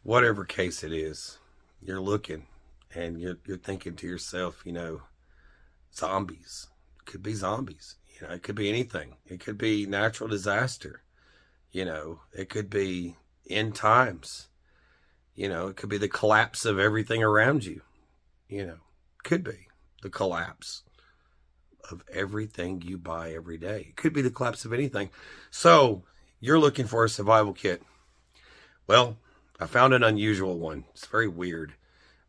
whatever case it is, you're looking and you're thinking to yourself, zombies. It could be zombies. It could be anything. It could be natural disaster. It could be end times. It could be the collapse of everything around you. Could be the collapse of everything you buy every day. It could be the collapse of anything. So you're looking for a survival kit. Well, I found an unusual one. It's very weird,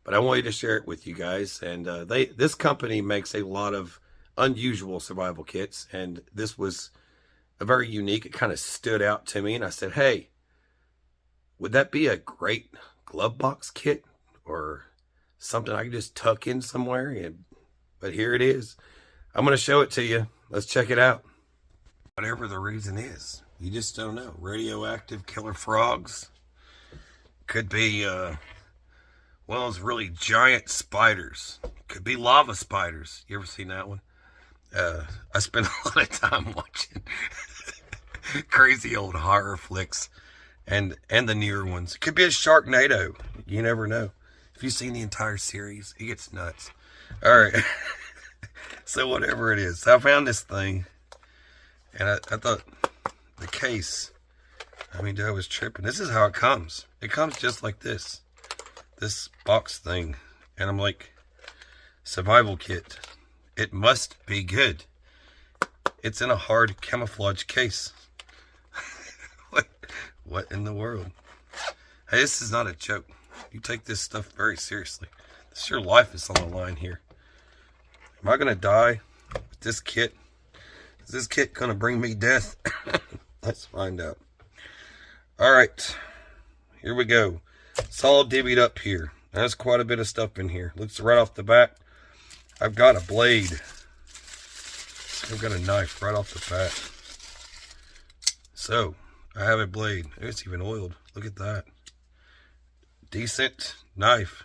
but I wanted to share it with you guys. And this company makes a lot of unusual survival kits, and this was a very unique. It kind of stood out to me, and I said, hey, would that be a great glove box kit or something I can just tuck in somewhere? But here it is. I'm going to show it to you. Let's check it out. Whatever the reason is, you just don't know. Radioactive killer frogs. Could be those really giant spiders. Could be lava spiders. You ever seen that one? I spend a lot of time watching crazy old horror flicks and the newer ones. It could be a Sharknado. You never know. If you've seen the entire series, it gets nuts. All right. So whatever it is, I found this thing, and I thought the case, dude, I was tripping. This is how it comes. It comes just like this box thing. And I'm like, survival kit. It must be good. It's in a hard camouflage case. What in the world? Hey, this is not a joke. You take this stuff very seriously. Your life is on the line here. Am I going to die with this kit? Is this kit going to bring me death? Let's find out. All right. Here we go. It's all divvied up here. There's quite a bit of stuff in here. Looks right off the bat. I've got a blade. I've got a knife right off the bat. So, I have a blade. It's even oiled. Look at that. Decent knife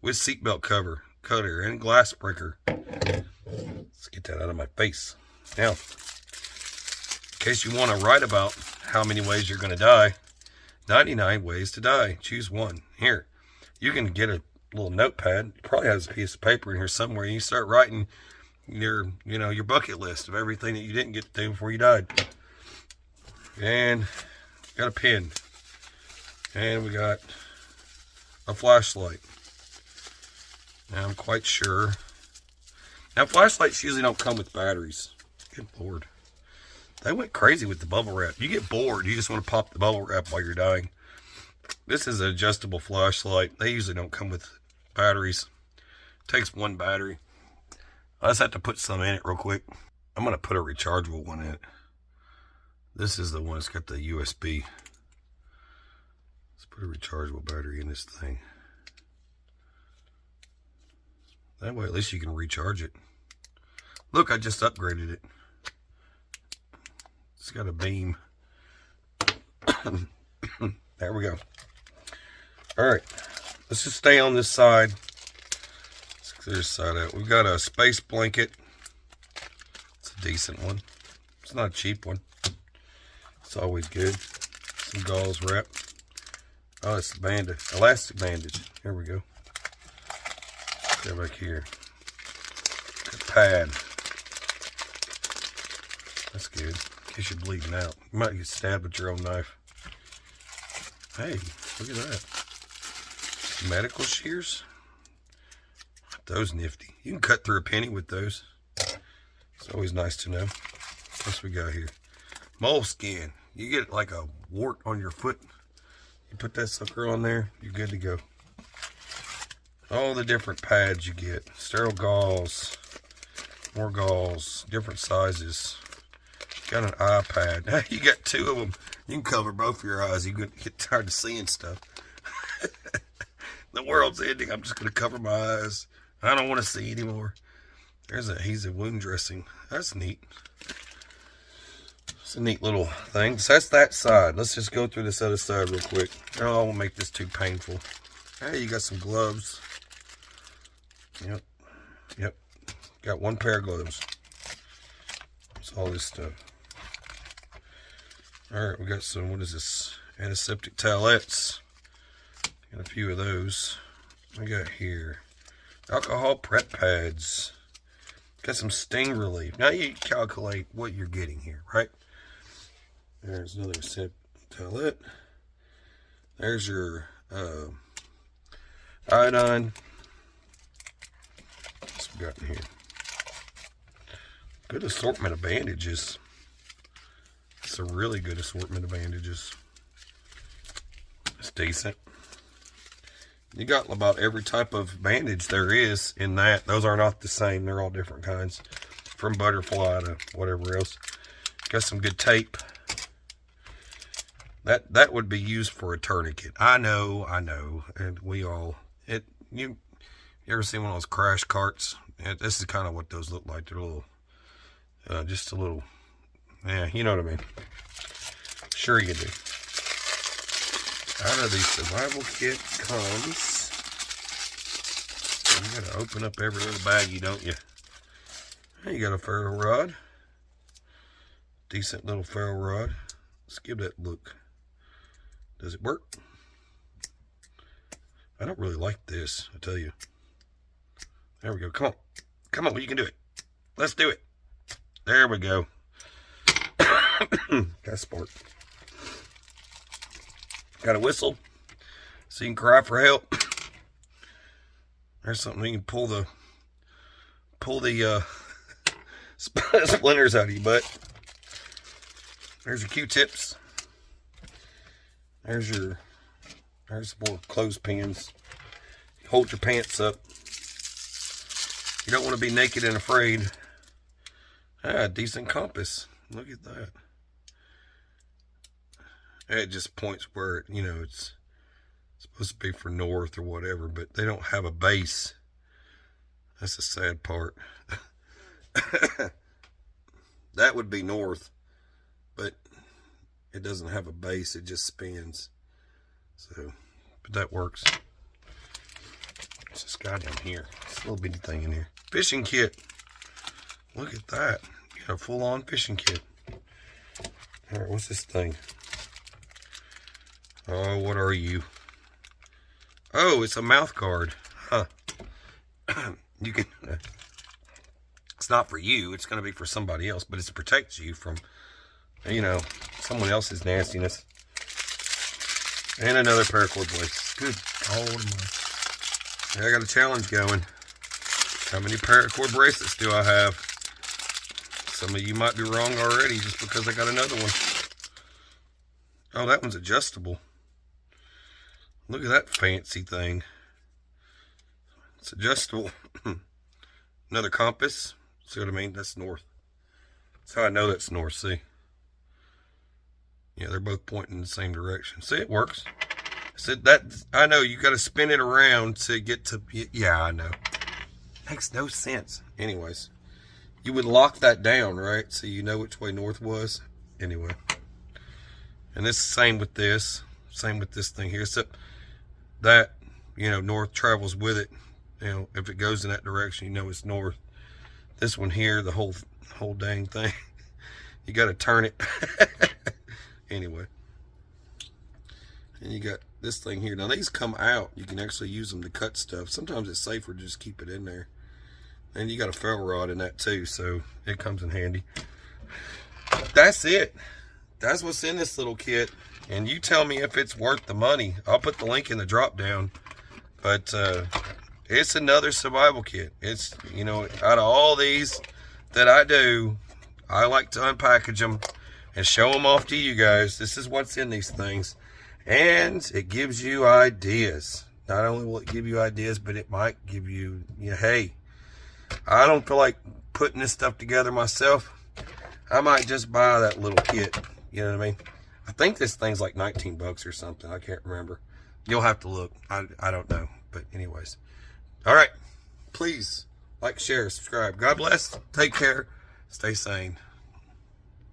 with seatbelt cutter and glass breaker. Let's get that out of my face. Now, in case you want to write about how many ways you're going to die, 99 ways to die. Choose one. Here, you can get a little notepad. It probably has a piece of paper in here somewhere. And you start writing your bucket list of everything that you didn't get to do before you died. And got a pen. And we got a flashlight. Now, I'm quite sure. Now, flashlights usually don't come with batteries. Good Lord. They went crazy with the bubble wrap. You get bored. You just want to pop the bubble wrap while you're dying. This is an adjustable flashlight. They usually don't come with batteries. It takes one battery. I just have to put some in it real quick. I'm going to put a rechargeable one in it. This is the one that's got the USB. Let's put a rechargeable battery in this thing. That way at least you can recharge it. Look, I just upgraded it. It's got a beam. There we go. Alright, let's just stay on this side. Let's clear this side out. We've got a space blanket. It's a decent one. It's not a cheap one. It's always good. Some gauze wrap. Oh, it's the bandage. Elastic bandage. Here we go. Go back here. Good pad. That's good. In case you're bleeding out. You might get stabbed with your own knife. Hey, look at that. Medical shears. Those nifty. You can cut through a penny with those. It's always nice to know. What else we got here? Moleskin. You get like a wart on your foot. You put that sucker on there, you're good to go. All the different pads you get. Sterile gauze. More gauze. Different sizes. Got an eye pad. You got two of them. You can cover both your eyes. You get tired of seeing stuff. The world's ending. I'm just going to cover my eyes. I don't want to see anymore. There's adhesive wound dressing. That's neat. It's a neat little thing. So that's that side. Let's just go through this other side real quick. Oh, I won't make this too painful. Hey, you got some gloves. Yep. Got one pair of gloves. That's all this stuff. Alright, we got some, what is this? Antiseptic towelettes. Got a few of those. I got here alcohol prep pads. Got some sting relief. Now you calculate what you're getting here, right? There's another sip towelette. There's your iodine. What's we got in here? Good assortment of bandages. It's a really good assortment of bandages. It's decent. You got about every type of bandage there is in that. Those are not the same. They're all different kinds. From butterfly to whatever else. Got some good tape. That would be used for a tourniquet. I know. And we all... You ever seen one of those crash carts? This is kind of what those look like. They're a little... just a little... Yeah, you know what I mean. Sure you do. Out of the survival kit comes... You gotta open up every little baggie, don't you? You got a ferro rod. Decent little ferro rod. Let's give that a look. Does it work? I don't really like this, I tell you. There we go. Come on. Come on, you can do it. Let's do it. There we go. Got a spark. Got a whistle, so you can cry for help. There's something you can pull the splinters out of your butt. There's your Q-tips. There's more clothespins. Hold your pants up. You don't want to be naked and afraid. Decent compass. Look at that. It just points where, it's supposed to be for north or whatever, but they don't have a base. That's the sad part. That would be north, but it doesn't have a base. It just spins. So, but that works. There's this guy down here. This little bitty thing in here. Fishing kit. Look at that. You got a full-on fishing kit. All right, what's this thing? Oh, what are you? Oh, it's a mouth guard. Huh. You can... it's not for you. It's going to be for somebody else, but it protects you from, someone else's nastiness. And another paracord brace. Good. I got a challenge going. How many paracord bracelets do I have? Some of you might be wrong already just because I got another one. Oh, that one's adjustable. Look at that fancy thing. It's adjustable. Another compass. See what I mean? That's north. That's how I know that's north, see? Yeah, they're both pointing in the same direction. See, it works. I know, you got to spin it around to get to... Yeah, I know. Makes no sense. Anyways, you would lock that down, right? So you know which way north was. Anyway. And this is same with this. Same with this thing here. Except that, north travels with it. If it goes in that direction, it's north. This one here, the whole dang thing, you got to turn it. Anyway. And you got this thing here. Now these come out. You can actually use them to cut stuff. Sometimes it's safer to just keep it in there. And you got a ferro rod in that too, so it comes in handy. That's it. That's what's in this little kit. And you tell me if it's worth the money. I'll put the link in the drop down. But it's another survival kit. It's, out of all these that I do, I like to unpackage them and show them off to you guys. This is what's in these things. And it gives you ideas. Not only will it give you ideas, but it might give you, hey, I don't feel like putting this stuff together myself. I might just buy that little kit. You know what I mean? I think this thing's like 19 bucks or something. I can't remember. You'll have to look. I don't know. But anyways. All right. Please like, share, subscribe. God bless. Take care. Stay sane.